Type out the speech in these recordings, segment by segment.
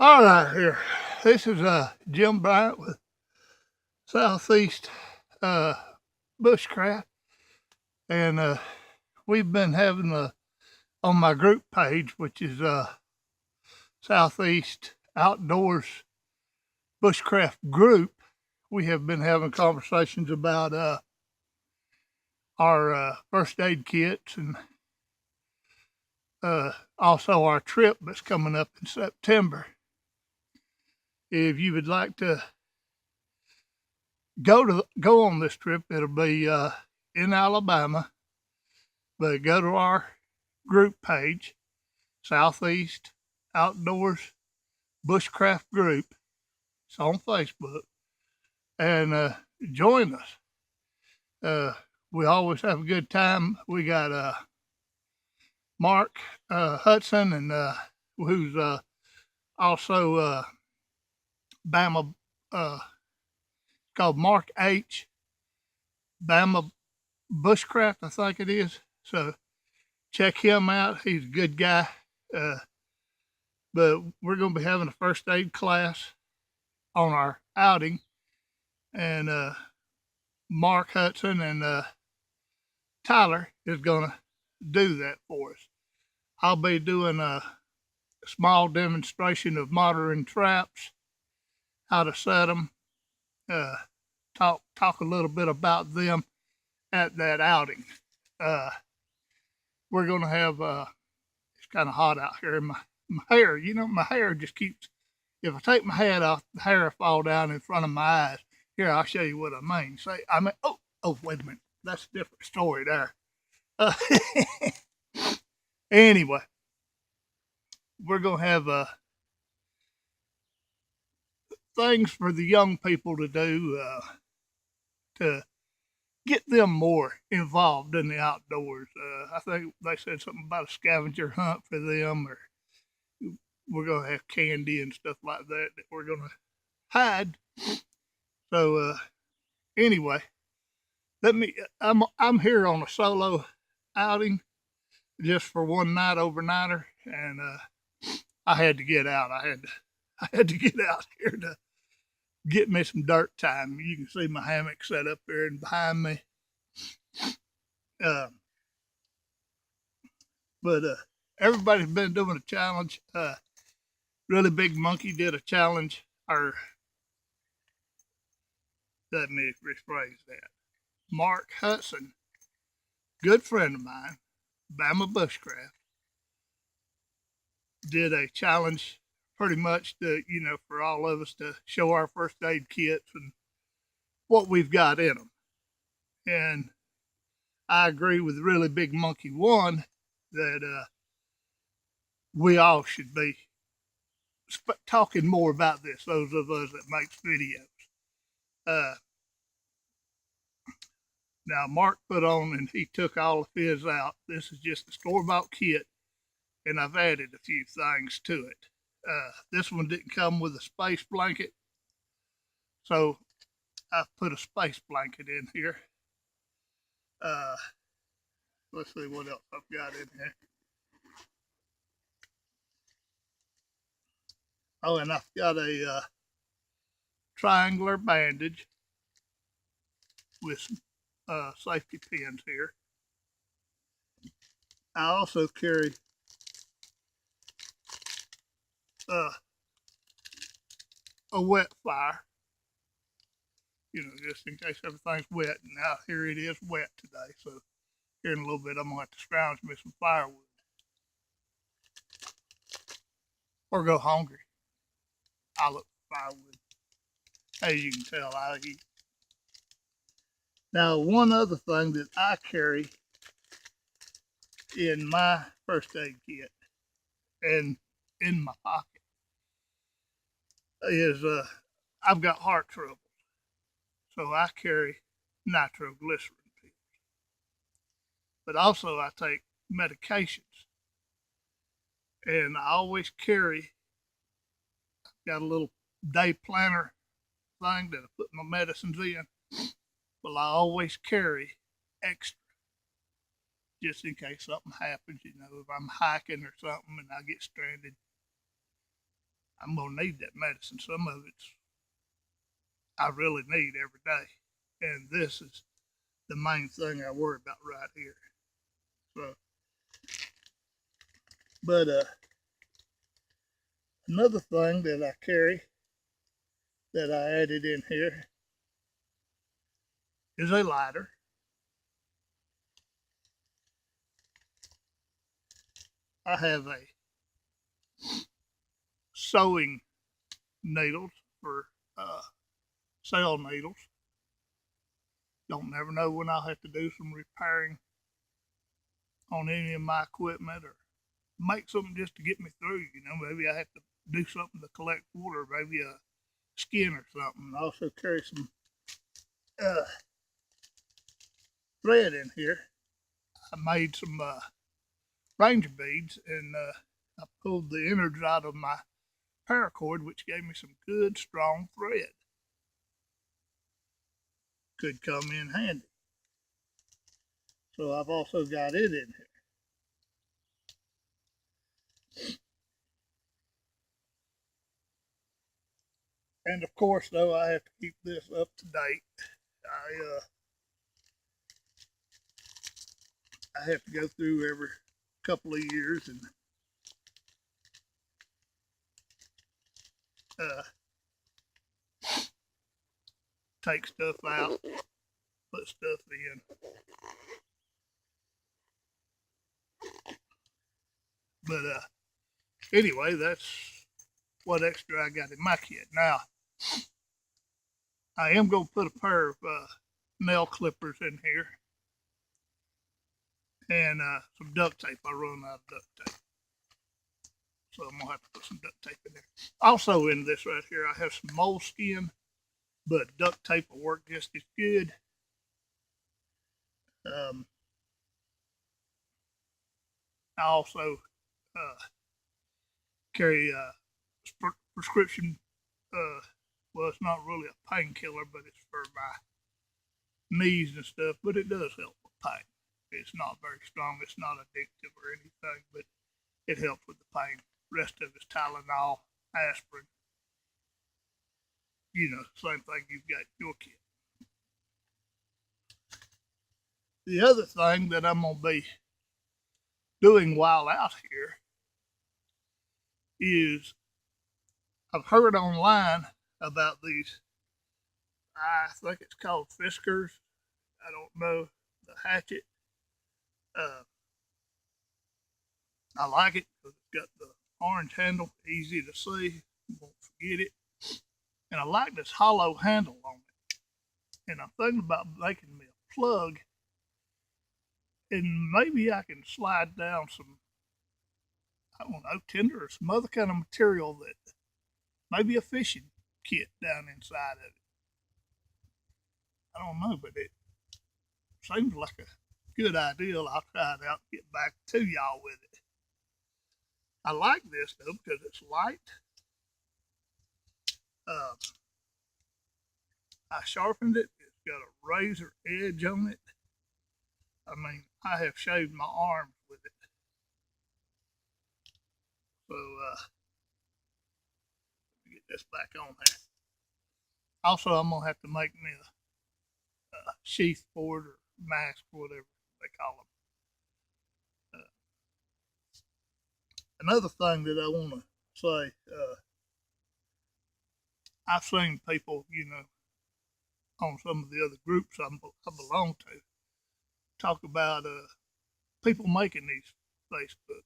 All right, here. This is Jim Bryant with Southeast uh, Bushcraft, and we've been having on my group page, which is Southeast Outdoors Bushcraft Group. We have been having conversations about our first aid kits and also our trip that's coming up in September. If you would like to go on this trip, it'll be in Alabama, but go to our group page, Southeast Outdoors Bushcraft Group. It's on Facebook, and join us. We always have a good time. We got Mark Hudson, and who's also Bama, called Mark H. Bama Bushcraft, I think it is. So check him out. He's a good guy. But we're going to be having a first aid class on our outing, and Mark Hudson and Tyler is going to do that for us. I'll be doing a small demonstration of monitoring traps, how to set them, talk a little bit about them at that outing. We're going to have it's kind of hot out here. My hair, my hair just keeps. If I take my hat off, the hair will fall down in front of my eyes. Here, I'll show you what I mean. Wait a minute. That's a different story there. Uh, anyway, we're going to have things for the young people to do to get them more involved in the outdoors. I think they said something about a scavenger hunt for them, or we're going to have candy and stuff like that we're going to hide. So anyway, I'm here on a solo outing just for one night overnighter, and I had to get out. I had to get out here to get me some dirt time. You can see my hammock set up there and behind me. Uh, but everybody's been doing a challenge. Really Big Monkey did a challenge, or let me rephrase that. Mark Hudson, good friend of mine, Bama Bushcraft, did a challenge pretty much to, for all of us to show our first aid kits and what we've got in them. And I agree with Really Big Monkey One that we all should be talking more about this, those of us that makes videos. Uh, Now, Mark put on and he took all of his out. This is just a store-bought kit, and I've added a few things to it. This one didn't come with a space blanket, so I've put a space blanket in here. Uh, let's see what else I've got in here. Oh, and I've got a triangular bandage with some safety pins here. I also carry uh, a wet fire, just in case everything's wet. And now here it is wet today, so here in a little bit I'm gonna have to scrounge me some firewood or go hungry. I look for firewood. As you can tell, I eat. Now, one other thing that I carry in my first aid kit and in my pocket is I've got heart trouble, so I carry nitroglycerin pills. But also I take medications, and I always carry. I've got a little day planner thing that I put my medicines in. Well, I always carry extra just in case something happens. If I'm hiking or something and I get stranded. I'm gonna need that medicine. Some of it's I really need every day, and this is the main thing I worry about right here. So, but another thing that I carry that I added in here is a lighter. I have a sewing needles for sail needles. Don't never know when I'll have to do some repairing on any of my equipment or make something just to get me through. You know, maybe I have to do something to collect water, maybe a skin or something. I also carry some uh, thread in here. I made some ranger beads and I pulled the innards out of my paracord, which gave me some good strong thread. Could come in handy. So I've also got it in here. And of course, though, I have to keep this up to date. I have to go through every couple of years and uh, take stuff out, put stuff in. But anyway, that's what extra I got in my kit. Now, I am going to put a pair of nail clippers in here and some duct tape. I run out of duct tape. So I'm going to have to put some duct tape in there. Also in this right here, I have some moleskin, but duct tape will work just as good. I also carry a prescription, well, it's not really a painkiller, but it's for my knees and stuff, but it does help with pain. It's not very strong, it's not addictive or anything, but it helps with the pain. The rest of it's Tylenol, aspirin, you know, same thing you've got in your kit. The other thing that I'm going to be doing while out here is I've heard online about these, I think it's called Fiskars. I don't know, the hatchet. I like it because it's got the orange handle, easy to see, won't forget it. And I like this hollow handle on it. And I'm thinking about making me a plug, and maybe I can slide down some, I don't know, tinder or some other kind of material that maybe a fishing kit down inside of it. I don't know, but it seems like a good idea. I'll try it out and get back to y'all with it. I like this though because it's light. Uh, I sharpened it. It's got a razor edge on it. I mean, I have shaved my arms with it. So, let me get this back on there. Also, I'm going to have to make me a sheath for it or mask or whatever they call them. Another thing that I want to say, I've seen people, you know, on some of the other groups I belong to, talk about people making these Facebook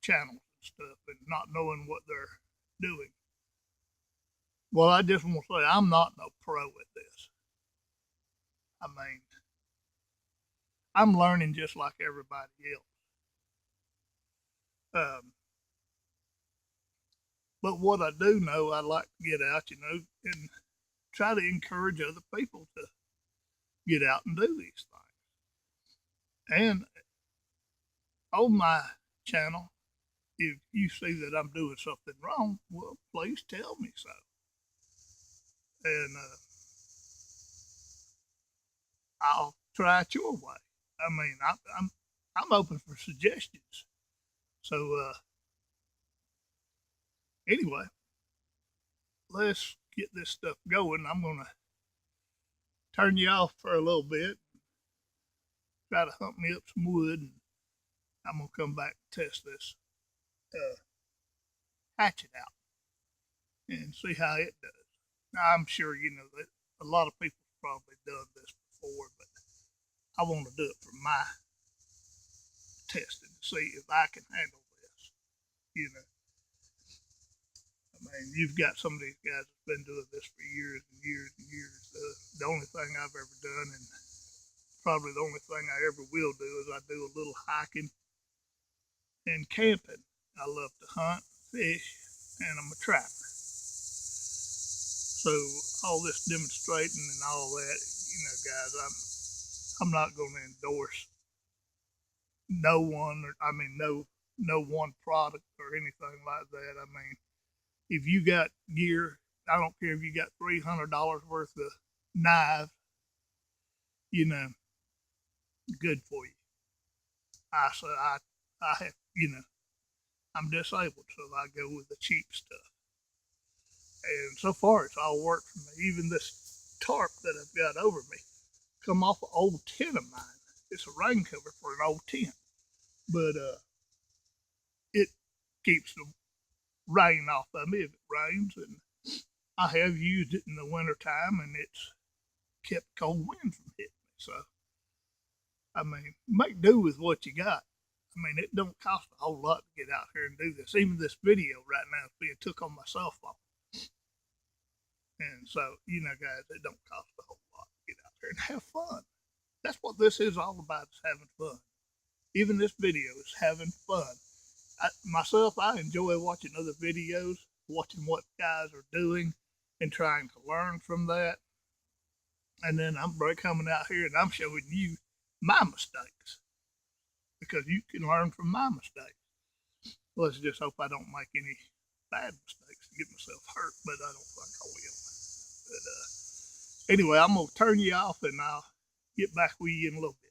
channels and stuff and not knowing what they're doing. Well, I just want to say I'm not no pro at this. I mean, I'm learning just like everybody else. But what I do know, I like to get out, you know, and try to encourage other people to get out and do these things. And on my channel, if you see that I'm doing something wrong, well, please tell me so. And I'll try it your way. I mean, I'm open for suggestions. So Anyway, let's get this stuff going. I'm going to turn you off for a little bit, try to hunt me up some wood, and I'm going to come back and test this hatchet out and see how it does. Now, I'm sure you know that a lot of people have probably done this before, but I want to do it for my testing to see if I can handle this. You know, I mean, you've got some of these guys that's been doing this for years and years and years. The only thing I've ever done, and probably the only thing I ever will do, is I do a little hiking and camping. I love to hunt, fish, and I'm a trapper. So all this demonstrating and all that, you know, guys, I'm not going to endorse no one, or I mean, no one product or anything like that. I mean, if you got gear, I don't care if you got $300 worth of knives, you know, good for you. I say I have, you know, I'm disabled, so I go with the cheap stuff. And so far, it's all worked for me. Even this tarp that I've got over me come off an old tent of mine. It's a rain cover for an old tent, but it keeps the rain off of me if it rains. And I have used it in the wintertime, and it's kept cold wind from hitting me. So, I mean, make do with what you got. I mean, it don't cost a whole lot to get out here and do this. Even this video right now is being took on my cell phone. And so, you know, guys, it don't cost a whole lot to get out there and have fun. That's what this is all about, is having fun. Even this video is having fun. I enjoy watching other videos, watching what guys are doing and trying to learn from that. And then I'm coming out here and I'm showing you my mistakes, because you can learn from my mistakes. Let's just hope I don't make any bad mistakes and get myself hurt, but I don't think I will. But anyway, I'm going to turn you off and I'll get back with you in a little bit.